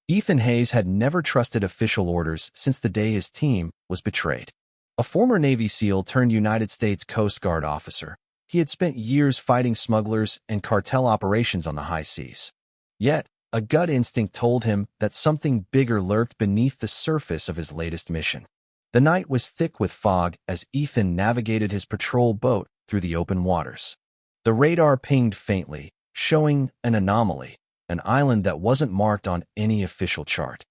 Ethan Hayes had never trusted official orders since the day his team was betrayed. A former Navy SEAL turned United States Coast Guard officer, he had spent years fighting smugglers and cartel operations on the high seas. Yet, a gut instinct told him that something bigger lurked beneath the surface of his latest mission. The night was thick with fog as Ethan navigated his patrol boat through the open waters. The radar pinged faintly, showing an anomaly, an island that wasn't marked on any official chart.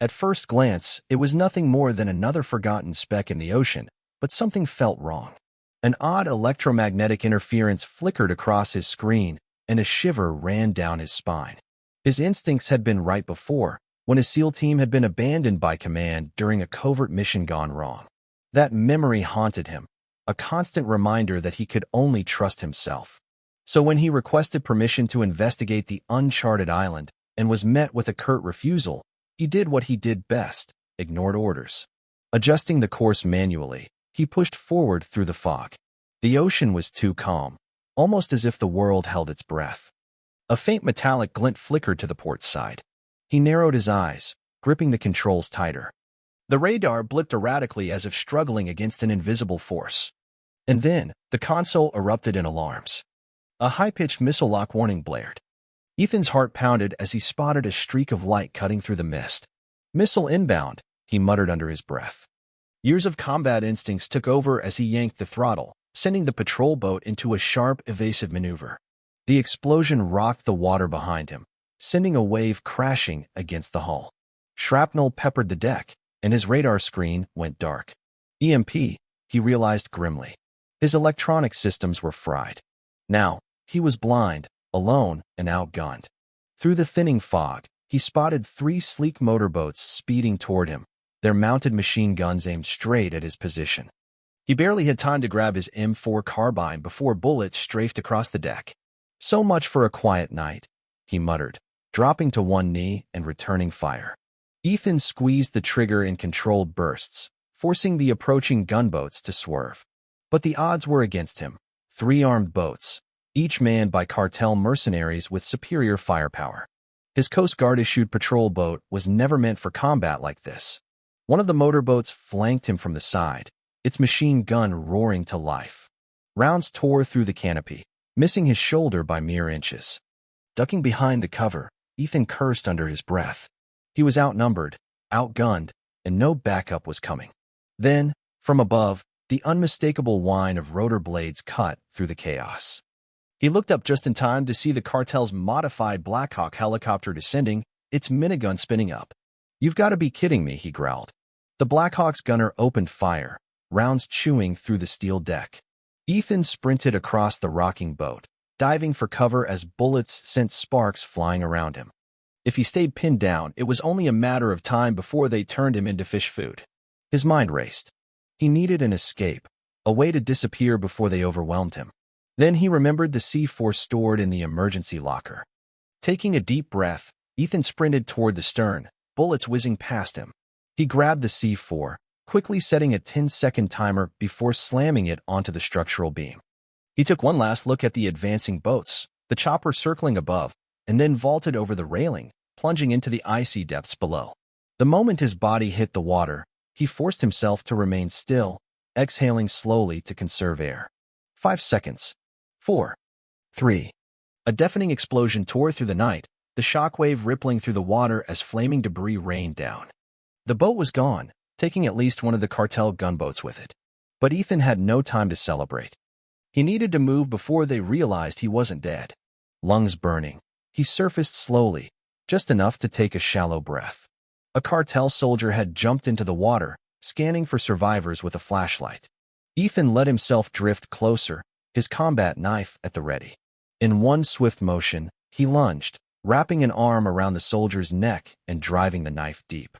At first glance, it was nothing more than another forgotten speck in the ocean, but something felt wrong. An odd electromagnetic interference flickered across his screen, and a shiver ran down his spine. His instincts had been right before, when his SEAL team had been abandoned by command during a covert mission gone wrong. That memory haunted him, a constant reminder that he could only trust himself. So when he requested permission to investigate the uncharted island and was met with a curt refusal, he did what he did best, ignored orders. Adjusting the course manually, he pushed forward through the fog. The ocean was too calm, almost as if the world held its breath. A faint metallic glint flickered to the port side. He narrowed his eyes, gripping the controls tighter. The radar blipped erratically as if struggling against an invisible force. And then, the console erupted in alarms. A high-pitched missile lock warning blared. Ethan's heart pounded as he spotted a streak of light cutting through the mist. "Missile inbound," he muttered under his breath. Years of combat instincts took over as he yanked the throttle, sending the patrol boat into a sharp, evasive maneuver. The explosion rocked the water behind him, sending a wave crashing against the hull. Shrapnel peppered the deck, and his radar screen went dark. EMP, he realized grimly. His electronic systems were fried. Now, he was blind, alone, and outgunned. Through the thinning fog, he spotted 3 sleek motorboats speeding toward him, their mounted machine guns aimed straight at his position. He barely had time to grab his M4 carbine before bullets strafed across the deck. "So much for a quiet night," he muttered, dropping to one knee and returning fire. Ethan squeezed the trigger in controlled bursts, forcing the approaching gunboats to swerve. But the odds were against him. 3 armed boats, each manned by cartel mercenaries with superior firepower. His Coast Guard-issued patrol boat was never meant for combat like this. One of the motorboats flanked him from the side, its machine gun roaring to life. Rounds tore through the canopy, missing his shoulder by mere inches. Ducking behind the cover, Ethan cursed under his breath. He was outnumbered, outgunned, and no backup was coming. Then, from above, the unmistakable whine of rotor blades cut through the chaos. He looked up just in time to see the cartel's modified Blackhawk helicopter descending, its minigun spinning up. "You've got to be kidding me," he growled. The Blackhawk's gunner opened fire, rounds chewing through the steel deck. Ethan sprinted across the rocking boat, diving for cover as bullets sent sparks flying around him. If he stayed pinned down, it was only a matter of time before they turned him into fish food. His mind raced. He needed an escape, a way to disappear before they overwhelmed him. Then he remembered the C4 stored in the emergency locker. Taking a deep breath, Ethan sprinted toward the stern, bullets whizzing past him. He grabbed the C4, quickly setting a 10-second timer before slamming it onto the structural beam. He took one last look at the advancing boats, the chopper circling above, and then vaulted over the railing, plunging into the icy depths below. The moment his body hit the water, he forced himself to remain still, exhaling slowly to conserve air. 5 seconds. 4. 3. A deafening explosion tore through the night, the shockwave rippling through the water as flaming debris rained down. The boat was gone, taking at least one of the cartel gunboats with it. But Ethan had no time to celebrate. He needed to move before they realized he wasn't dead. Lungs burning, he surfaced slowly, just enough to take a shallow breath. A cartel soldier had jumped into the water, scanning for survivors with a flashlight. Ethan let himself drift closer, his combat knife at the ready. In one swift motion, he lunged, wrapping an arm around the soldier's neck and driving the knife deep.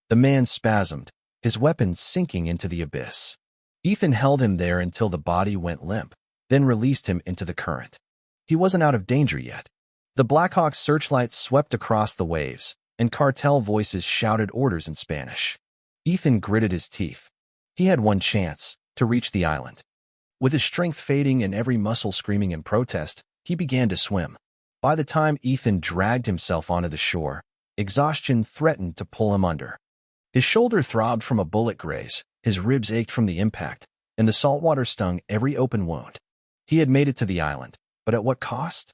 The man spasmed, his weapon sinking into the abyss. Ethan held him there until the body went limp, then released him into the current. He wasn't out of danger yet. The Blackhawk's searchlight swept across the waves, and cartel voices shouted orders in Spanish. Ethan gritted his teeth. He had one chance, to reach the island. With his strength fading and every muscle screaming in protest, he began to swim. By the time Ethan dragged himself onto the shore, Exhaustion threatened to pull him under. His shoulder throbbed from a bullet graze, his ribs ached from the impact, and the salt water stung every open wound. He had made it to the island, but at what cost?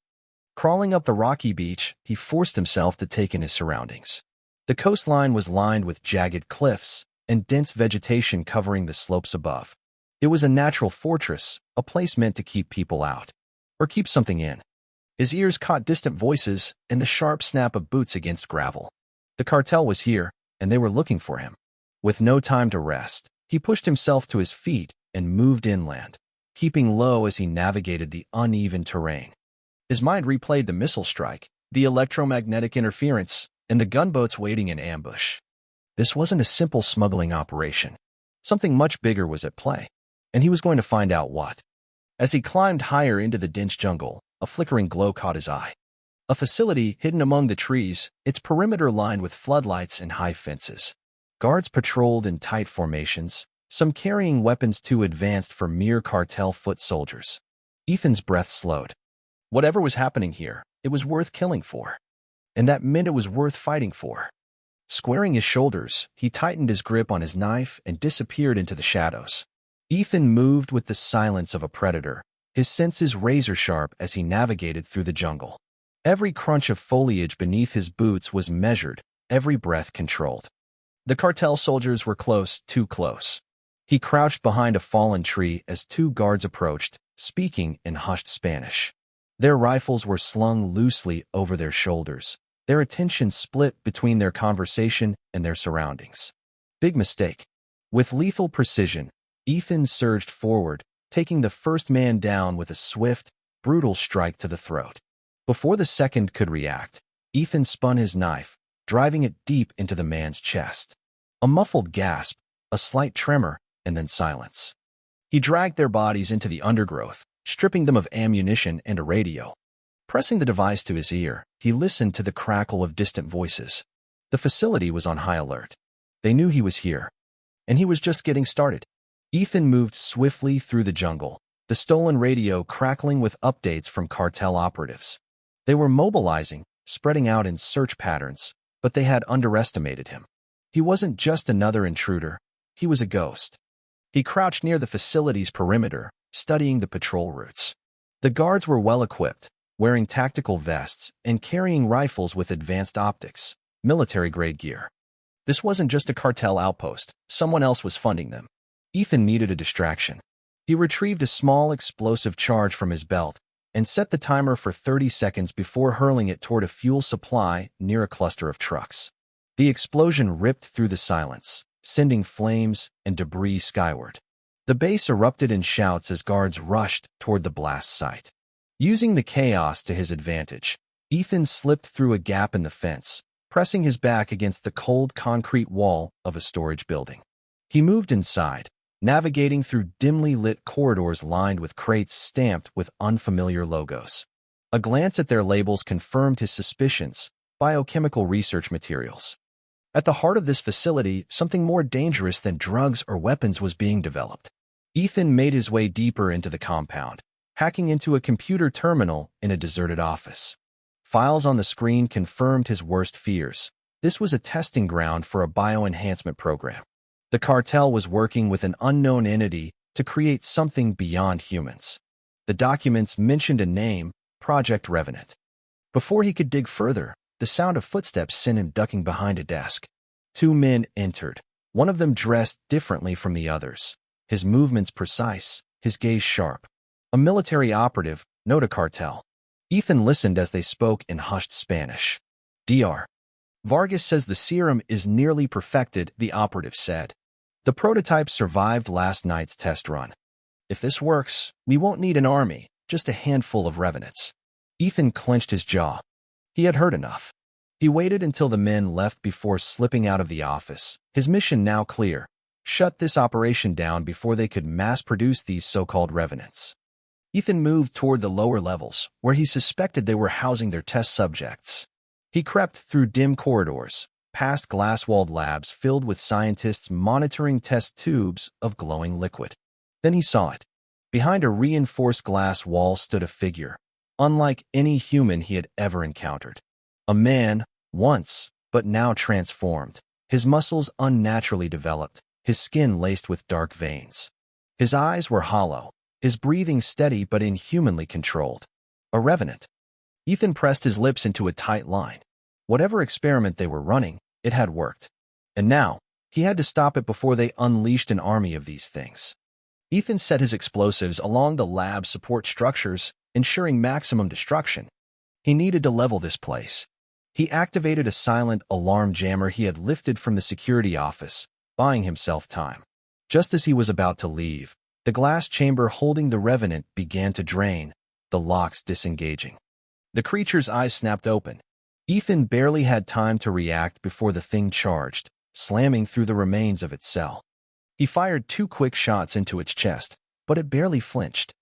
Crawling up the rocky beach, he forced himself to take in his surroundings. The coastline was lined with jagged cliffs and dense vegetation covering the slopes above. It was a natural fortress, a place meant to keep people out, or keep something in. His ears caught distant voices and the sharp snap of boots against gravel. The cartel was here, and they were looking for him. With no time to rest, he pushed himself to his feet and moved inland, keeping low as he navigated the uneven terrain. His mind replayed the missile strike, the electromagnetic interference, and the gunboats waiting in ambush. This wasn't a simple smuggling operation. Something much bigger was at play, and he was going to find out what. As he climbed higher into the dense jungle, a flickering glow caught his eye. A facility hidden among the trees, its perimeter lined with floodlights and high fences. Guards patrolled in tight formations, some carrying weapons too advanced for mere cartel foot soldiers. Ethan's breath slowed. Whatever was happening here, it was worth killing for. And that meant it was worth fighting for. Squaring his shoulders, he tightened his grip on his knife and disappeared into the shadows. Ethan moved with the silence of a predator, his senses razor-sharp as he navigated through the jungle. Every crunch of foliage beneath his boots was measured, every breath controlled. The cartel soldiers were close, too close. He crouched behind a fallen tree as two guards approached, speaking in hushed Spanish. Their rifles were slung loosely over their shoulders, their attention split between their conversation and their surroundings. Big mistake. With lethal precision, Ethan surged forward, taking the first man down with a swift, brutal strike to the throat. Before the second could react, Ethan spun his knife, driving it deep into the man's chest. A muffled gasp, a slight tremor, and then silence. He dragged their bodies into the undergrowth, stripping them of ammunition and a radio. Pressing the device to his ear, he listened to the crackle of distant voices. The facility was on high alert. They knew he was here, and he was just getting started. Ethan moved swiftly through the jungle, the stolen radio crackling with updates from cartel operatives. They were mobilizing, spreading out in search patterns, but they had underestimated him. He wasn't just another intruder, he was a ghost. He crouched near the facility's perimeter, studying the patrol routes. The guards were well-equipped, wearing tactical vests and carrying rifles with advanced optics, military-grade gear. This wasn't just a cartel outpost, someone else was funding them. Ethan needed a distraction. He retrieved a small explosive charge from his belt and set the timer for 30 seconds before hurling it toward a fuel supply near a cluster of trucks. The explosion ripped through the silence, sending flames and debris skyward. The base erupted in shouts as guards rushed toward the blast site. Using the chaos to his advantage, Ethan slipped through a gap in the fence, pressing his back against the cold concrete wall of a storage building. He moved inside, navigating through dimly lit corridors lined with crates stamped with unfamiliar logos. A glance at their labels confirmed his suspicions: biochemical research materials. At the heart of this facility, something more dangerous than drugs or weapons was being developed. Ethan made his way deeper into the compound, hacking into a computer terminal in a deserted office. Files on the screen confirmed his worst fears. This was a testing ground for a bioenhancement program. The cartel was working with an unknown entity to create something beyond humans. The documents mentioned a name: Project Revenant. Before he could dig further, the sound of footsteps sent him ducking behind a desk. Two men entered, one of them dressed differently from the others, his movements precise, his gaze sharp. A military operative, not a cartel. Ethan listened as they spoke in hushed Spanish. Dr. Vargas says the serum is nearly perfected, the operative said. The prototype survived last night's test run. If this works, we won't need an army, just a handful of revenants. Ethan clenched his jaw. He had heard enough. He waited until the men left before slipping out of the office, his mission now clear: shut this operation down before they could mass-produce these so-called revenants. Ethan moved toward the lower levels, where he suspected they were housing their test subjects. He crept through dim corridors, past glass-walled labs filled with scientists monitoring test tubes of glowing liquid. Then he saw it. Behind a reinforced glass wall stood a figure, unlike any human he had ever encountered. A man, once, but now transformed. His muscles unnaturally developed, his skin laced with dark veins. His eyes were hollow, his breathing steady but inhumanly controlled. A revenant. Ethan pressed his lips into a tight line. Whatever experiment they were running, it had worked. And now, he had to stop it before they unleashed an army of these things. Ethan set his explosives along the lab's support structures, ensuring maximum destruction. He needed to level this place. He activated a silent alarm jammer he had lifted from the security office, buying himself time. Just as he was about to leave, the glass chamber holding the revenant began to drain, the locks disengaging. The creature's eyes snapped open. Ethan barely had time to react before the thing charged, slamming through the remains of its cell. He fired 2 quick shots into its chest, but it barely flinched.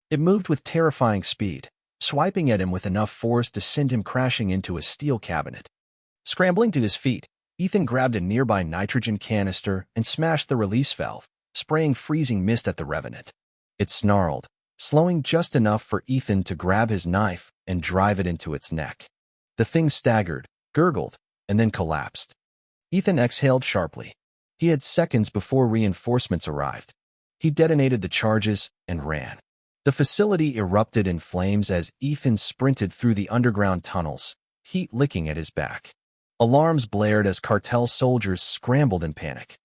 It moved with terrifying speed, swiping at him with enough force to send him crashing into a steel cabinet. Scrambling to his feet, Ethan grabbed a nearby nitrogen canister and smashed the release valve, spraying freezing mist at the revenant. It snarled, slowing just enough for Ethan to grab his knife and drive it into its neck. The thing staggered, gurgled, and then collapsed. Ethan exhaled sharply. He had seconds before reinforcements arrived. He detonated the charges and ran. The facility erupted in flames as Ethan sprinted through the underground tunnels, heat licking at his back. Alarms blared as Cartel soldiers scrambled in panic.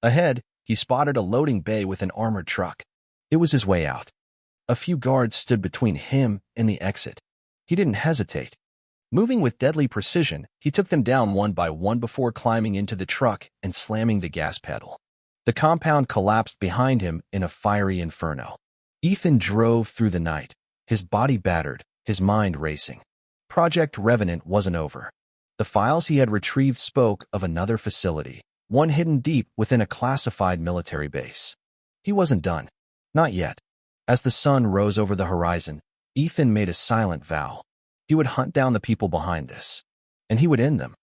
Ahead, he spotted a loading bay with an armored truck. It was his way out. A few guards stood between him and the exit. He didn't hesitate. Moving with deadly precision, he took them down one by one before climbing into the truck and slamming the gas pedal. The compound collapsed behind him in a fiery inferno. Ethan drove through the night, his body battered, his mind racing. Project Revenant wasn't over. The files he had retrieved spoke of another facility, one hidden deep within a classified military base. He wasn't done. Not yet. As the sun rose over the horizon, Ethan made a silent vow. He would hunt down the people behind this, and he would end them.